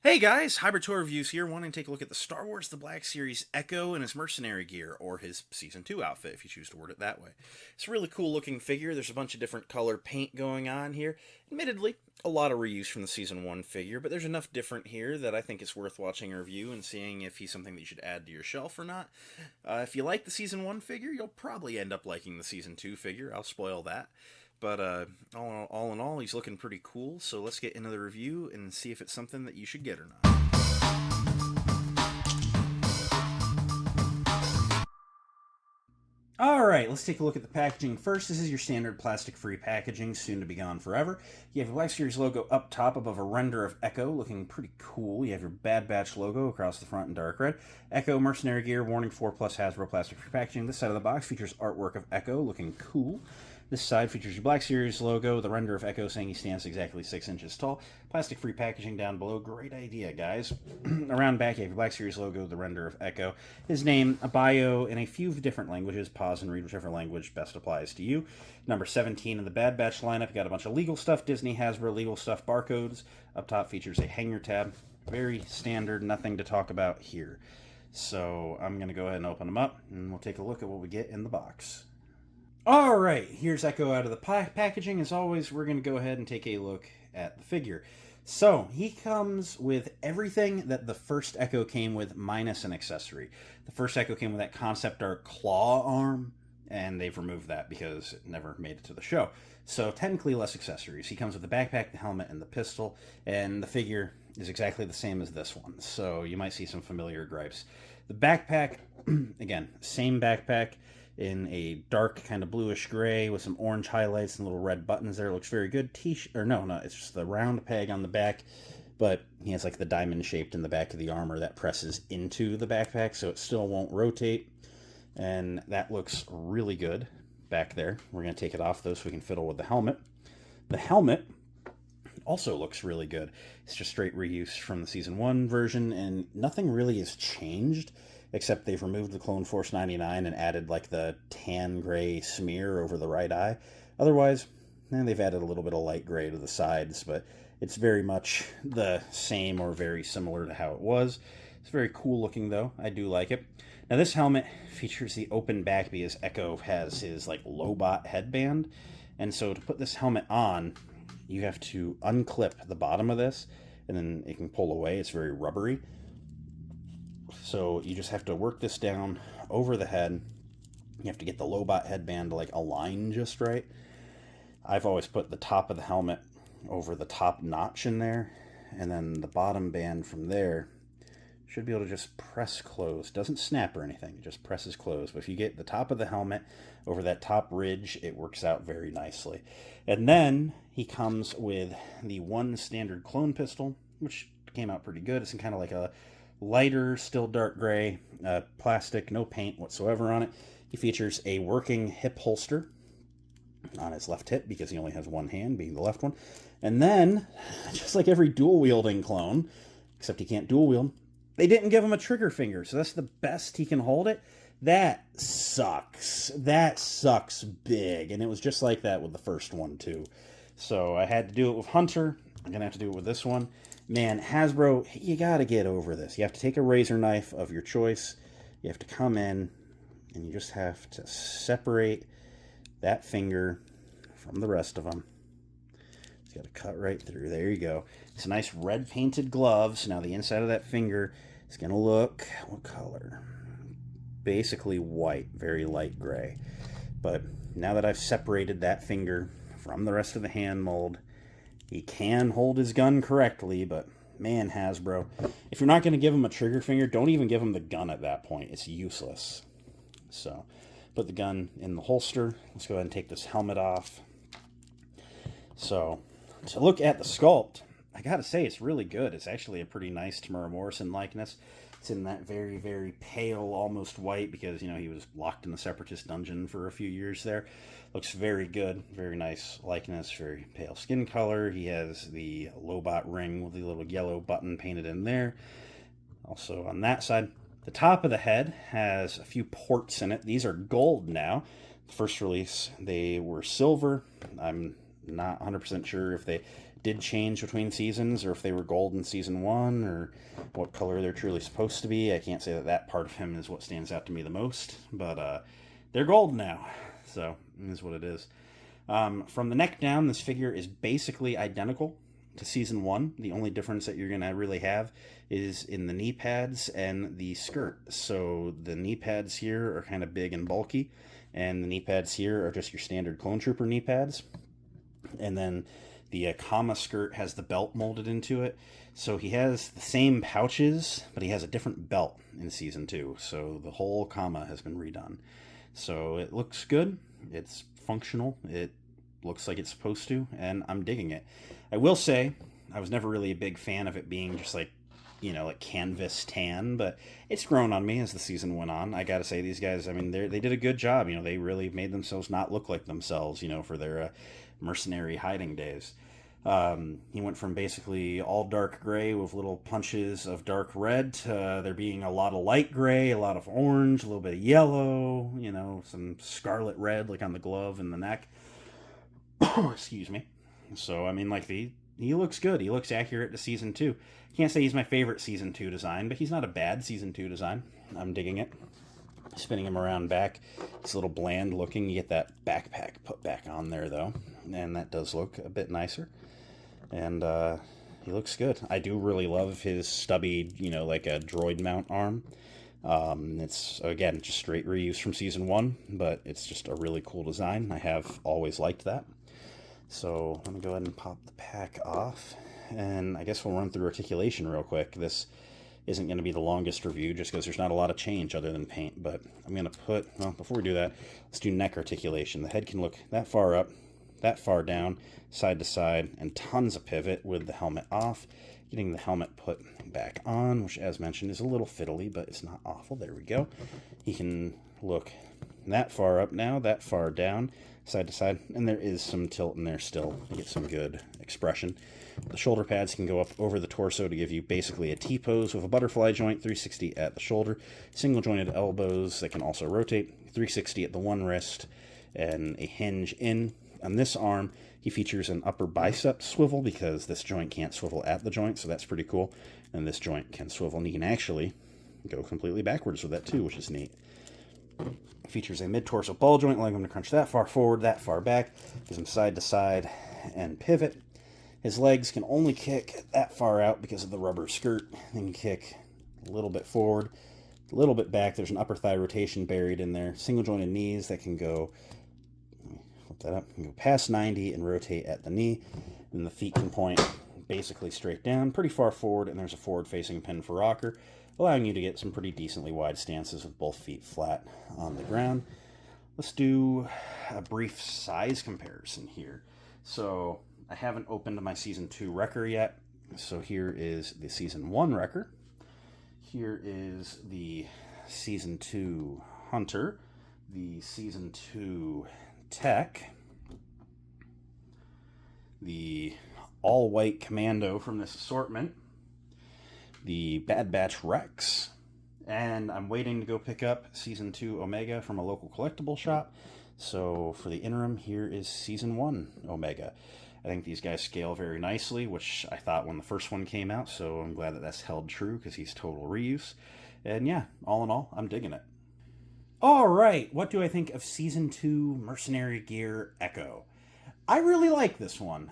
Hey guys, Hybrid Tour Reviews here, wanting to take a look at the Star Wars The Black Series Echo in his Mercenary gear, or his Season 2 outfit, if you choose to word it that way. It's a really cool looking figure. There's a bunch of different color paint going on here. Admittedly, a lot of reuse from the Season 1 figure, but there's enough different here that I think it's worth watching a review and seeing if he's something that you should add to your shelf or not. If you like the Season 1 figure, you'll probably end up liking the Season 2 figure. I'll spoil that. But all in all, he's looking pretty cool, so let's get into the review and see if it's something that you should get or not. Alright, let's take a look at the packaging first. This is your standard plastic-free packaging, soon to be gone forever. You have the Black Series logo up top above a render of Echo, looking pretty cool. You have your Bad Batch logo across the front in dark red. Echo Mercenary Gear, Warning 4 Plus Hasbro plastic-free packaging. This side of the box features artwork of Echo, looking cool. This side features your Black Series logo, the render of Echo saying he stands exactly 6 inches tall. Plastic-free packaging down below. Great idea, guys. Around back, you have your Black Series logo, the render of Echo, his name, a bio in a few different languages. Pause and read whichever language best applies to you. Number 17 in the Bad Batch lineup. You got a bunch of legal stuff, Disney, Hasbro legal stuff, barcodes. Up top features a hanger tab. Very standard, nothing to talk about here. So I'm going to go ahead and open them up, and we'll take a look at what we get in the box. Alright, here's Echo out of the packaging. As always, we're going to go ahead and take a look at the figure. So, he comes with everything that the first Echo came with, minus an accessory. The first Echo came with that concept art claw arm, and they've removed that because it never made it to the show. So, technically less accessories. He comes with the backpack, the helmet, and the pistol, and the figure is exactly the same as this one. So, you might see some familiar gripes. The backpack, again, same backpack, in a dark kind of bluish gray with some orange highlights and little red buttons there. It looks very good. No, it's just the round peg on the back, but he has like the diamond shaped in the back of the armor that presses into the backpack, so it still won't rotate, and that looks really good back there. We're going to take it off though so we can fiddle with the helmet. The helmet also looks really good. It's just straight reuse from the Season 1 version, and nothing really has changed, except they've removed the Clone Force 99 and added like the tan gray smear over the right eye. Otherwise, they've added a little bit of light gray to the sides, but it's very much the same or very similar to how it was. It's very cool looking though. I do like it. Now this helmet features the open back because Echo has his like Lobot headband, and so to put this helmet on, you have to unclip the bottom of this, and then it can pull away. It's very rubbery. So you just have to work this down over the head. You have to get the Lobot headband to like align just right. I've always put the top of the helmet over the top notch in there, and then the bottom band from there should be able to just press close. Doesn't snap or anything, it just presses close. But if you get the top of the helmet over that top ridge, it works out very nicely. And then he comes with the one standard clone pistol, which came out pretty good. It's in kind of like a lighter, still dark gray, plastic, no paint whatsoever on it. He features a working hip holster on his left hip because he only has one hand, being the left one. And then, just like every dual-wielding clone, except he can't dual-wield, they didn't give him a trigger finger, so that's the best he can hold it. That sucks. That sucks big, and it was just like that with the first one, too. So I had to do it with Hunter. I'm going to have to do it with this one. Man, Hasbro, you got to get over this. You have to take a razor knife of your choice. You have to come in, and you just have to separate that finger from the rest of them. It's got to cut right through. There you go. It's a nice red painted glove. So now the inside of that finger is going to look, what color? Basically white, very light gray. But now that I've separated that finger from the rest of the hand mold, he can hold his gun correctly, but man, Hasbro, if you're not going to give him a trigger finger, don't even give him the gun at that point. It's useless. So, put the gun in the holster. Let's go ahead and take this helmet off. So, to look at the sculpt, I gotta say, it's really good. It's actually a pretty nice Temuera Morrison likeness. It's in that very, very pale, almost white, because, you know, he was locked in the Separatist dungeon for a few years there. Looks very good. Very nice likeness. Very pale skin color. He has the Lobot ring with the little yellow button painted in there. Also on that side, the top of the head has a few ports in it. These are gold now. The first release, they were silver. I'm not 100% sure if they did change between seasons, or if they were gold in season 1, or what color they're truly supposed to be. I can't say that that part of him is what stands out to me the most, but they're gold now, so it is what it is. From the neck down, this figure is basically identical to season 1. The only difference that you're going to really have is in the knee pads and the skirt. So the knee pads here are kind of big and bulky, and the knee pads here are just your standard Clone Trooper knee pads. And then the comma skirt has the belt molded into it. So he has the same pouches, but he has a different belt in season 2. So the whole comma has been redone. So it looks good. It's functional. It looks like it's supposed to, and I'm digging it. I will say, I was never really a big fan of it being just like, you know, like canvas tan, but it's grown on me as the season went on. I gotta say, these guys, I mean, they did a good job. You know, they really made themselves not look like themselves, you know, for their mercenary hiding days. He went from basically all dark gray with little punches of dark red to there being a lot of light gray, a lot of orange, a little bit of yellow, you know, some scarlet red like on the glove and the neck. Excuse me. So, I mean, like, he looks good. He looks accurate to season 2. Can't say he's my favorite season 2 design, but he's not a bad season 2 design. I'm digging it. Spinning him around back, it's a little bland looking. You get that backpack put back on there, though, and that does look a bit nicer. And he looks good. I do really love his stubby, you know, like a droid mount arm. It's, again, just straight reuse from season 1, but it's just a really cool design. I have always liked that. So let me go ahead and pop the pack off, and I guess we'll run through articulation real quick. This isn't going to be the longest review just because there's not a lot of change other than paint, but I'm going to put, well, before we do that, let's do neck articulation. The head can look that far up, that far down, side to side, and tons of pivot with the helmet off. Getting the helmet put back on, which, as mentioned, is a little fiddly, but it's not awful. There we go. He can look that far up now, that far down, side to side, and there is some tilt in there still to get some good expression. The shoulder pads can go up over the torso to give you basically a T-pose with a butterfly joint, 360 at the shoulder, single jointed elbows that can also rotate, 360 at the one wrist, and a hinge in. On this arm, he features an upper bicep swivel because this joint can't swivel at the joint, so that's pretty cool. And this joint can swivel, and you can actually go completely backwards with that too, which is neat. Features a mid-torso ball joint, allowing him to crunch that far forward, that far back, gives him side to side and pivot. His legs can only kick that far out because of the rubber skirt. They can kick a little bit forward, a little bit back. There's an upper thigh rotation buried in there. Single jointed knees that can go, let me flip that up, can go past 90 and rotate at the knee. And the feet can point basically straight down, pretty far forward, and there's a forward-facing pin for rocker, allowing you to get some pretty decently wide stances with both feet flat on the ground. Let's do a brief size comparison here. So I haven't opened my Season 2 Wrecker yet. So here is the Season 1 Wrecker. Here is the Season 2 Hunter, the Season 2 Tech, the all-white Commando from this assortment, the Bad Batch Rex, and I'm waiting to go pick up Season 2 Omega from a local collectible shop. So for the interim, here is Season 1 Omega. I think these guys scale very nicely, which I thought when the first one came out, so I'm glad that that's held true because he's total reuse. And yeah, all in all, I'm digging it. All right, what do I think of Season 2 Mercenary Gear Echo? I really like this one.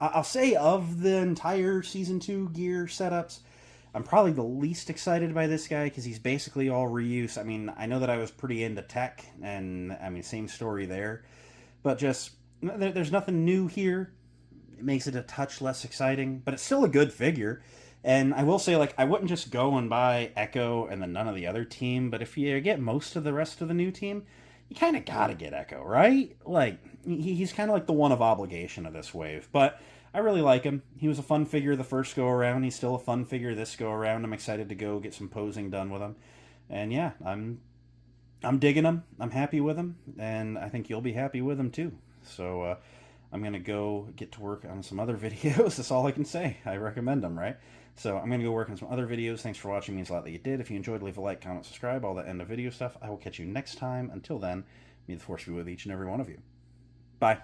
I'll say of the entire Season 2 gear setups, I'm probably the least excited by this guy because he's basically all reuse. I mean, I know that I was pretty into tech, and I mean, same story there. But just, there's nothing new here. It makes it a touch less exciting, but it's still a good figure. And I will say, like, I wouldn't just go and buy Echo and then none of the other team, but if you get most of the rest of the new team, you kind of gotta get Echo, right? Like, he's kind of like the one of obligation of this wave. But I really like him. He was a fun figure the first go-around. He's still a fun figure this go-around. I'm excited to go get some posing done with him. And yeah, I'm digging him. I'm happy with him. And I think you'll be happy with him too. So I'm going to go get to work on some other videos. That's all I can say. I recommend them, right? So I'm going to go work on some other videos. Thanks for watching. It means a lot that you did. If you enjoyed, leave a like, comment, subscribe, all that end of video stuff. I will catch you next time. Until then, may the force be with each and every one of you. Bye.